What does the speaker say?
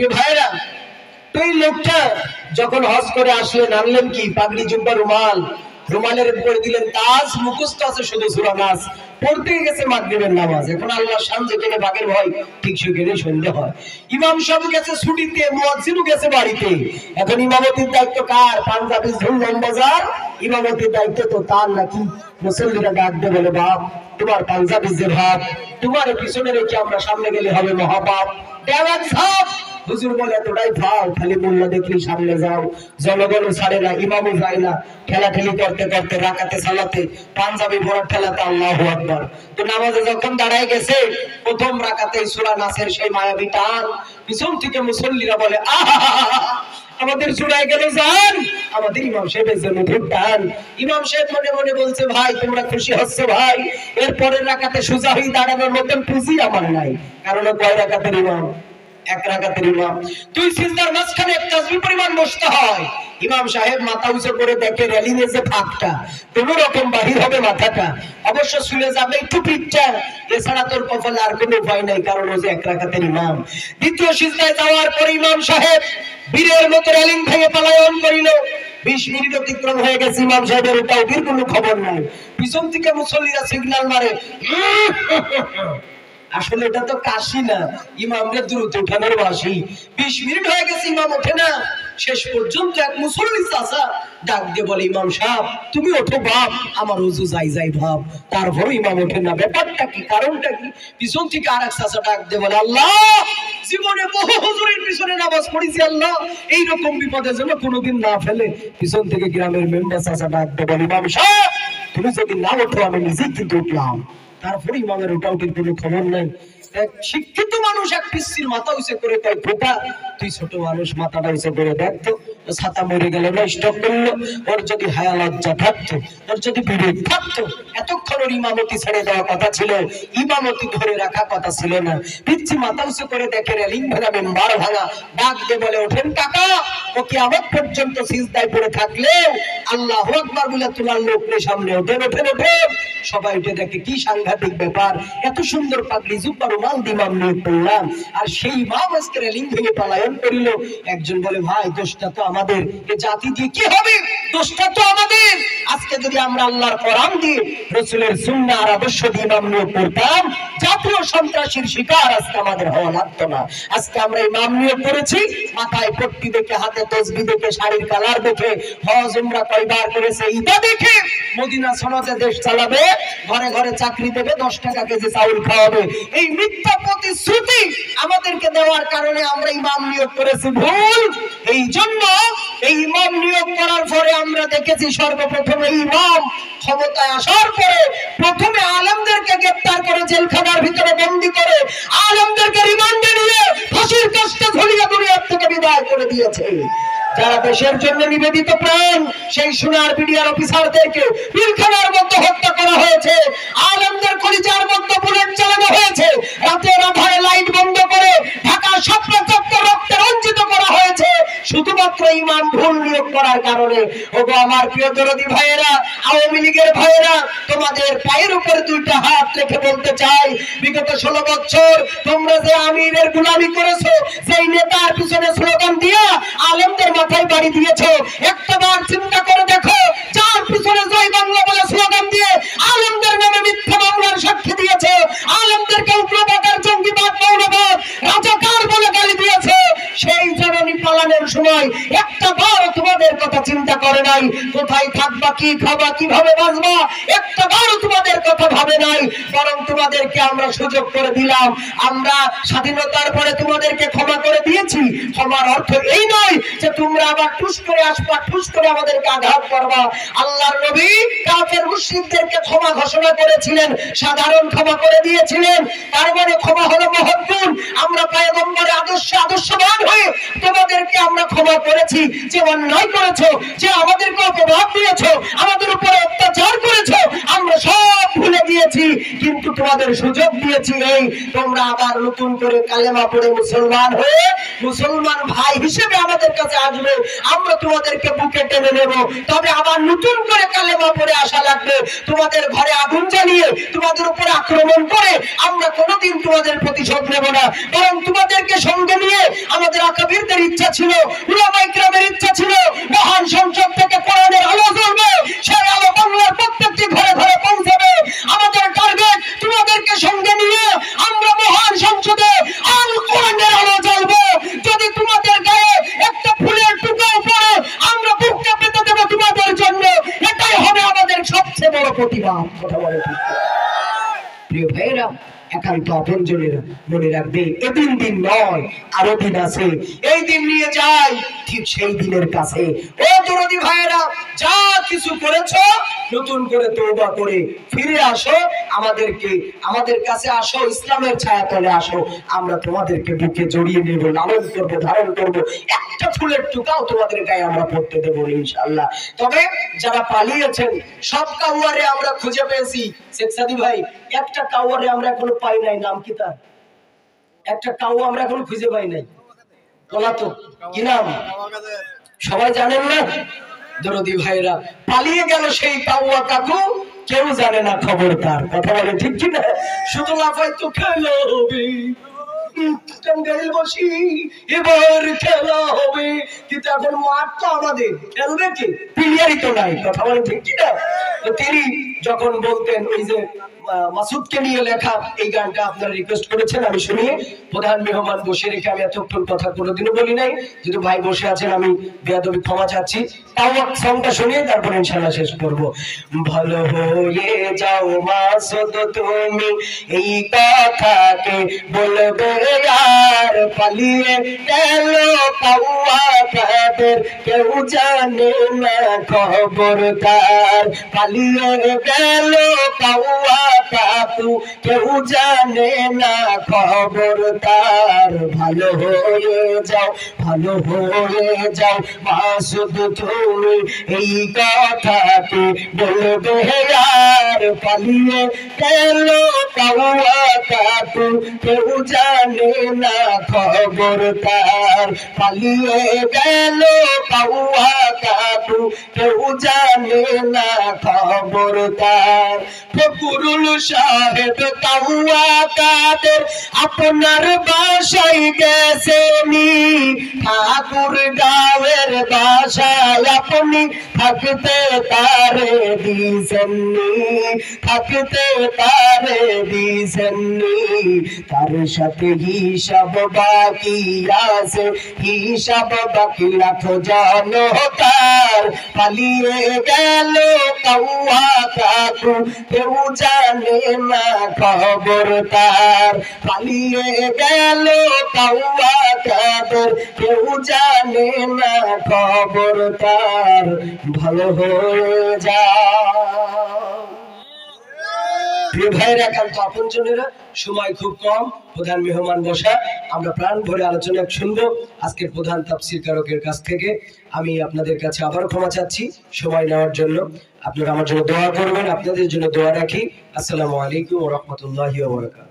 প্রিয় ভাইরা, তো এই লোকটা যখন হজ করে আসলেন, আনলেন কি পাগড়ি, জুব্বা, রুমাল, রুমালের উপরে দিলেন তাজ, মুখস্থ আছে শুধু সূরা নাস, পড়তে গেছে মাগরিবের নামাজ। এখন আল্লাহর শান যেখানে বাগের ভয়, ঠিক সেখানে সন্ধ্যা হয়। ইমাম সাহেব গেছে ছুটিতে, মুয়াজ্জিনও গেছে বাড়িতে। এখন ইমামতির দায়িত্ব কার? পাঞ্জাবি ঝুলন বাজার, ইমামতির দায়িত্ব তো তার নাকি? মুসল্লিরা ডাক দিয়ে বলে, বাপ তোমার পাঞ্জাবি যে ভাব, তোমার পিছনে রেখে আমরা সামনে গেলে হবে মহাপাপ। দেওয়ান সাহেব হুজুর বলে, তোরাই ভাও, খালি মোল্লা দেখলি সামনে যাও, জনগণও ছাড়ে না, ইমামও যায় না, ঠেলাঠেলি করতে করতে রাকাতে সালাতে পাঞ্জাবি ভরা ঠেলাতে আল্লাহু আকবার। তো নামাজে যখন দাঁড়ায় গেছে, প্রথম রাকাতে সূরা নাসের সেই মায়াবী টান, পিছন থেকে মুসল্লিরা বলে, আহা আমাদের চূড়ায় গেল জান, আমাদের ইমাম সাহেবের জন্য খুব টান। ইমাম সাহেব মনে মনে বলছে, ভাই তোমরা খুশি হচ্ছ ভাই, এরপরের রাকাতে সোজা হয়ে দাঁড়ানোর মতন পুঁজি আমার নাই। কারণ কয় রাকাতের ইমাম? এক রাকাতের ইমাম। তুই সিজদার মাঝখানে এক তাসবিহ পরিমাণ বসতে হয়। ইমাম সাহেব মাথা উঁচু করে দেখে রেলিংয়ে যে ফাঁকটা, কোন রকম বাহির হবে মাথাটা, অবশ্য শুনে যাবে একটু পিঠটা, এছাড়া তোর কপালে আর কোনো উপায় নাই, কারণ ও যে এক রাকাতের ইমাম। দ্বিতীয় সিজদায় যাওয়ার পরে ইমাম সাহেব বীরের মতো রেলিং ভেঙে পলায়ন করিল। 20 মিনিট অতিক্রম হয়ে গেছে, ইমাম সাহেবের তাওবীর কোনো খবর নাই। পিছন থেকে মুসল্লিরা সিগন্যাল মারে, আসলে এটা তো কাশি না, ইমামদের দ্রুত উঠানোর বাসি। 20 মিনিট হয়ে গেছে, ইমাম ওঠে না। শেষ পর্যন্ত এক মুসল্লি চাচা ডাক দিয়ে বলে, ইমাম সাহেব তুমি ওঠো বাপ, আমার ওযু যাই ভাব। তারপর ইমাম ওঠে না, ব্যাপারটা কি, কারণটা কি? পিছন থেকে আরেক চাচা ডাক দিয়ে বলে, আল্লাহ জীবনে বহু হুজুরের পিছনে নামাজ পড়েছি, আল্লাহ এইরকম বিপদে যেন কোনোদিন না ফেলে। পিছন থেকে গ্রামের মেম্বার চাচা ডাক দিয়ে বলে, ইমাম সাহেব তুমি যদি না ওঠো আমি নিজেই কিন্তু উঠলাম। তারপরে ইমামের ওটাউটির কোনো খবর নাই। এক শিক্ষিত মানুষ এক পিসির মাথা উঁচু করে কয়, ফোটা তুই ছোট মানুষ, মাথাটা উঁচু করে দেখতো, ছাতা মরে গেল না, স্টক করলো। ওর যদি হায়া লজ্জা থাকতো, ওর যদি বিবেক থাকতো, এতক্ষণ ওর ইমামতি ছেড়ে দেওয়া কথা ছিল, ইমামতি ধরে রাখা কথা ছিল না। পিচ্ছি মাথা উঁচু করে দেখে রেলিং ভাঙা, মেম্বার ভাঙা, ডাক দিয়ে বলে, ওঠেন কাকা, ও কিয়ামত পর্যন্ত সিজদায় পড়ে থাকলেও আল্লাহু আকবার বলে তোলার লোকের সামনে ওঠেন ওঠেন ওঠেন। সবাই উঠে দেখে, কি সাংঘাতিক ব্যাপার, এত সুন্দর পাগড়ি জুব্বা রুমাল ইমাম নিয়ে পড়লাম, আর সেই ইমাম আজকে রেলিং ভেঙে পলায়ন করিল। একজন বলে, ভাই দোষটা তো আমাদের, এ জাতি দিয়ে কি হবে, দোষটা তো আমাদের। আজকে যদি আমরা আল্লাহর কোরআন দিয়ে, রাসূলের সুন্নাহ আর আদর্শ দিয়ে ইমাম নিয়ে পড়তাম, জাতীয় সন্ত্রাসীর শিকার আজকে আমাদের হওয়া লাগতো না। আজকে আমরা ইমাম নিয়ে পড়েছি, মাথায় পট্টি দেখে, হাতে তসবিহ দেখে, শাড়ির কালার দেখে, হজ উমরা কয়বার করেছে ইটা দেখে, মদিনা সনদে দেশ চালাবে, ঘরে ঘরে চাকরি দেবে, 10 টাকা কেজি চাউল খাওয়াবে, এই মিথ্যা প্রতিশ্রুতি আমাদেরকে দেওয়ার কারণে আমরা ইমাম নিয়োগ করেছি ভুল। এই জন্য এই ইমাম নিয়োগ করার পরে আমরা দেখেছি, সর্বপ্রথম এই ইমাম ক্ষমতায় আসার পরে প্রথমে আলেমদেরকে গ্রেফতার করে জেলখানার ভিতরে বন্দী করে আলেমদেরকে রিমান্ডে নিয়ে ফাঁসির কাস্টে ঝুলিয়ে দুনিয়ার থেকে বিদায় করে দিয়েছে। যারা দেশের জন্য নিবেদিত প্রাণ, সেই সোনার বিডিআর অফিসারদেরকে পিলখানার মধ্যে হত্যা করা হয়েছে, আলেমদের কলিজার মধ্যে বুলেট চালানো হয়েছে, রাতের আধারে লাইট বন্ধ করে ঢাকা স্বপ্ন চত্বর রক্তে রঞ্জিত করা হয়েছে, শুধুমাত্র ইমাম ভুল নিয়োগ করার কারণে। ওগো আমার প্রিয় দরদি ভাইয়েরা, আওয়ামী লীগের ভাইয়েরা, তোমাদের পায়ের উপর দুইটা হাত রেখে বলতে চাই, বিগত 16 বছর তোমরা যে আমিরের গোলামি করেছো, সেই নেতার পিছনে স্লোগান দিয়া আলেমদের মাথায় বাড়ি দিয়েছো, একটা বার চিন্তা করে দেখো, যার পিছনে জয় বাংলা বলে স্লোগান দিয়ে আলেমদের নামে মিথ্যা মামলার সাক্ষী দিয়েছে, আলেমদেরকে উগ্রবাদের, জঙ্গিবাদ, মৌলবাদ, রাজাকার বলে গালি দিয়েছে, সেই জননী পালানোর সময় একটা বার তোমাদের কথা চিন্তা করে নাই। কোথায় থাকবা, কি খাবা, কিভাবে বাঁচবা, একটা বার তোমাদের কথা ভাবে নাই। বরং তোমাদেরকে আমরা সুযোগ করে দিলাম, আমরা স্বাধীনতার পরে তোমাদেরকে ক্ষমা করে দিয়েছি। ক্ষমার অর্থ এই নয় যে তোমরা আবার টুস করে আসবা, টুস করে আমাদেরকে আঘাত করবা। আল্লাহর নবী কাফের মুশরিকদেরকে ক্ষমা ঘোষণা করেছিলেন, সাধারণ ক্ষমা করে দিয়েছিলেন, তার মানে ক্ষমা হলো মহৎ গুণ। আমরা পয়গম্বরের আদর্শবান হয়ে তোমাদেরকে আমরা ক্ষমা করেছি। যে অন্যায় করেছো, যে আমাদেরকে অপবাদ দিয়েছো, আমাদের উপরে অত্যাচার করেছো, আমরা আমরা সব ভুলে গিয়েছি, কিন্তু তোমাদের সুযোগ দিয়েছি এই তোমরা আবার নতুন করে কালেমা পড়ে মুসলমান হয়ে মুসলমান ভাই হিসেবে আমাদের কাছে আসবে, আমরা তোমাদেরকে বুকে টেনে নেব। তবে আবার নতুন করে কালেমা পড়ে আসা লাগবে, তোমাদের ঘরে আগুন জ্বালিয়ে তোমাদের উপরে আক্রমণ করে আমরা কোনোদিন তোমাদের প্রতিশোধ নেব না, বরং তোমাদেরকে সঙ্গে নিয়ে আমাদের আকাবিরদের ইচ্ছা ছিল, উলামায়ে কিরামের ইচ্ছা ছিল, মহান সংসদ থেকে কোরআনের আলো জ্বলবে, সেই আলো বাংলার প্রত্যেকটি ঘরে ঘরে পৌঁছাবে। আমাদের টার্গেট তোমাদেরকে সঙ্গে নিয়ে আমরা মহান সংসদে আল কোরআনের আলো জ্বলবে। যদি তোমাদের গায়ে একটা ফুলের টুকরো পড়ে আমরা বুকটা পেতে দেব তোমাদের জন্য, এটাই হবে আমাদের সবচেয়ে বড় প্রতিবাদ। কথা বলে ঠিক? প্রিয় ভাইরা, একান্ত আপনজনেরা মনে রাখবে, এদিন দিন নয়, আরো দিন আছে। এই দিন নিয়ে যাই ঠিক সেই দিনের কাছে। ও দরদি ভাইরা, যা কিছু করেছো নতুন করে তওবা করে ফিরে আসো, আমাদের কাছে আসো, ইসলামের ছায়াতলে আসো। আমরা তোমাদেরকে বুকে জড়িয়ে নেব, লালন করবো, ধারণ করবো, একটা ফুলের টুকাও তোমাদের গায়ে আমরা পড়তে দেবো ইনশাআল্লাহ। তবে যারা পালিয়েছেন সব কাউয়ারে আমরা খুঁজে পেয়েছি। শেখ সাদি ভাই, একটা কাউয়ারে আমরা এখনো পাই নাই, নাম কি তার? একটা কাউয়া আমরা এখন খুঁজে পাই নাই, পলাতক, কি নাম সবাই জানেন না? দরদি ভাইরা, পালিয়ে গেল সেই কাউয়া কাকু, কেউ জানে না খবর তার। কথা বলে ঠিক কিনা? শুধু লাফাই তো খেলো হবে, টাঙ্গাইল বসি এবার খেলা হবে, কিন্তু এখন মাঠ তো আমাদের, খেলবে কি? প্লেয়ারই তো নাই। কথা বলে ঠিক কিনা? তিনি যখন বলতেন, ওই যে মাসুদকে নিয়ে লেখা এই গানটা আপনারা রিকোয়েস্ট করেছেন, আমি শুনিয়ে প্রধান মেহমান বসে রেখে আমি এতক্ষণ কথা কোনোদিনও বলি নাই, যেহেতু ভাই বসে আছেন আমি বেয়াদবি ক্ষমা চাচ্ছি। তাও সংটা শুনিয়ে তারপর ইনশাআল্লাহ শেষ করবো। ভালো হয়ে যাও মাসুদ তুমি, এই কথাকে বলবে আর, পালিয়ে গেল কাউয়া কাদের, কেউ জানে না খবর তার। পালিয়ে গেল কাউয়া কাকু, কেউ জানে না খবর তার। ভালো হয়ে যাও, ভালো হয়ে যাও মাসুদ তুমি, এই কথাকে বলবে আর, পালিয়ে গেল কাউয়া কাকু, কেউ জানে না খবর তার। পালিয়ে গেল কাউয়া কাকু, কেউ জানে না খবর তার। ফকরুল সাহেব কাউয়া কাদের আপনার বাসায় গেছেনি, ঠাকুর গাঁয়ের বাসায় আপনি থাকতে তারে দিছেননি, থাকতে তারে দিছেননি। তার সাথে হিসাব বাকি আছে, হিসাব বাকি রাখো জানো তার। পালিয়ে গেল কাউয়া কাকু, কেউ জানে না খবর তার। পালিয়ে গেল কাউয়া কাদের, কেউ জানে না খবর তার। ভালো হয়ে যাও। প্রিয় ভাইরা, একান্ত আপনজনেরা, সময় খুব কম, প্রধান মেহমান বসা, আমরা প্রাণ ভরে আলোচনা শুনবো আজকের প্রধান তাফসীর কারকের কাছ থেকে। আমি আপনাদের কাছে আবারও ক্ষমা চাচ্ছি সময় নেওয়ার জন্য। আপনারা আমার জন্য দোয়া করবেন, আপনাদের জন্য দোয়া রাখি। আসসালামু আলাইকুম ওয়া রাহমাতুল্লাহি ওয়া বারাকাতুহু।